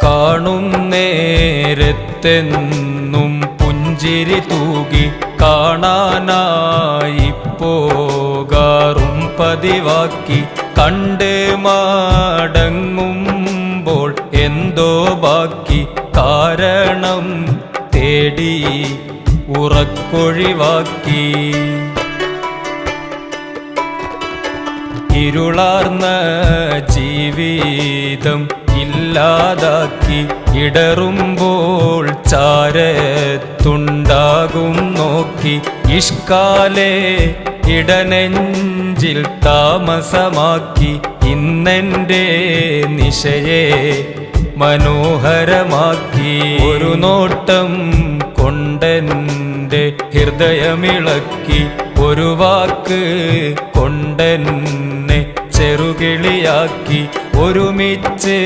കാണും നേരത്തെന്നും പുഞ്ചിരി തൂകി കാണാനായി പോകാറും പതിവാക്കി. കണ്ട് മടങ്ങുമ്പോൾ എന്തോ ബാക്കി, കാരണം തേടി ഉറക്കൊഴിവാക്കി. ഇരുളാർന്ന ജീവിതം ഇല്ലാതാക്കി. ഇടറുമ്പോൾ ചാരത്തുണ്ടാകും നോക്കി. ഇഷ്കാലേ ഇടനെഞ്ചിൽ താമസമാക്കി. ഇന്നെൻ്റെ നിശയെ മനോഹരമാക്കി. ഒരു നോട്ടം കൊണ്ടെൻ്റെ ഹൃദയമിളക്കി. ഒരു വാക്ക് കൊണ്ടെന്നെ ചെറുകിളിയാക്കി. ഒരുമിച്ച്